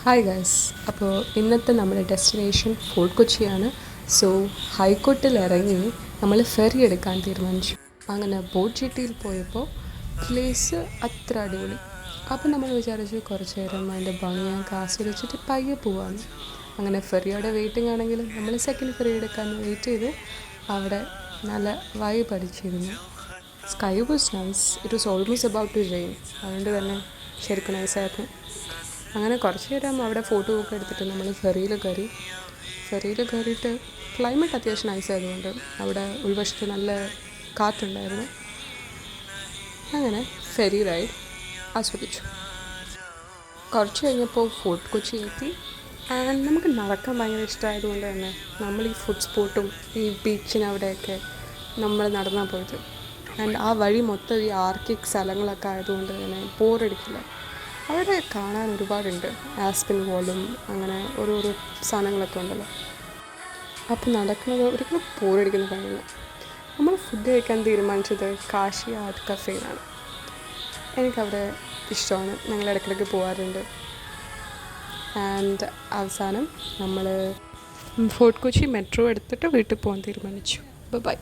Hi guys, അപ്പോൾ ഇന്നത്തെ നമ്മുടെ ഡെസ്റ്റിനേഷൻ ഫോർട്ട് കൊച്ചിയാണ്. സോ ഹൈക്കോട്ടിൽ ഇറങ്ങി നമ്മൾ ഫെറി എടുക്കാൻ തീരുമാനിച്ചു. അങ്ങനെ ബോട്ട് ജെട്ടിയിൽ പോയപ്പോൾ പ്ലേസ് അത്ര അടിപൊളി. അപ്പോൾ നമ്മൾ വിചാരിച്ചു കുറച്ച് നേരം അതിൻ്റെ ഭംഗിയൊക്കെ ആസ്വദിച്ചിട്ട് പയ്യെ പോവാണ്. അങ്ങനെ ഫെറിയുടെ വെയിറ്റിംഗ് ആണെങ്കിലും നമ്മൾ സെക്കൻഡ് ഫെറി എടുക്കാൻ വെയിറ്റ് ചെയ്ത് അവിടെ നല്ല വൈബ് അടിച്ചിരുന്നു. Sky was nice. It was almost about to rain. അതുകൊണ്ട് തന്നെ ശരിക്കും നൈസായിരുന്നു. അങ്ങനെ കുറച്ച് നേരം അവിടെ ഫോട്ടോ ഒക്കെ എടുത്തിട്ട് നമ്മൾ ഫെറിയിൽ കയറിയിട്ട് ക്ലൈമറ്റ് അത്യാവശ്യം നൈസായതുകൊണ്ട് അവിടെ ഉൾവശത്ത് നല്ല കാറ്റുണ്ടായിരുന്നു. അങ്ങനെ ഫെറി റൈഡ് ആസ്വദിച്ചു. കുറച്ച് കഴിഞ്ഞപ്പോൾ ഫോർട്ട് കൊച്ചി എത്തി. ആൻഡ് നമുക്ക് നടക്കാൻ ഭയങ്കര ഇഷ്ടമായതുകൊണ്ട് തന്നെ നമ്മൾ ഈ ഫുഡ് സ്പോട്ടും ഈ ബീച്ചിനവിടെയൊക്കെ നമ്മൾ നടന്നാൽ പോയത്. ആൻഡ് ആ വഴി മൊത്തം ഈ ആർക്കിക് സ്ഥലങ്ങളൊക്കെ ആയതുകൊണ്ട് തന്നെ ബോറടിക്കില്ല. അവിടെ കാണാൻ ഒരുപാടുണ്ട്. ആസ്പിൻ വാളും അങ്ങനെ ഓരോരോ സാധനങ്ങളൊക്കെ ഉണ്ടല്ലോ. അപ്പോൾ നടക്കുന്നത് ഒരിക്കലും ബോറടിക്കുന്ന കാര്യമില്ല. നമ്മൾ ഫുഡ് കഴിക്കാൻ തീരുമാനിച്ചത് കാശി ആർട്ട് കഫേയിലാണ്. എനിക്കവിടെ ഇഷ്ടമാണ്. ഞങ്ങൾ ഇടയ്ക്കിടയ്ക്ക് പോകാറുണ്ട്. ആൻഡ് അവസാനം നമ്മൾ ഫോർട്ട് കൊച്ചി മെട്രോ എടുത്തിട്ട് വീട്ടിൽ പോകാൻ തീരുമാനിച്ചു. ബൈ.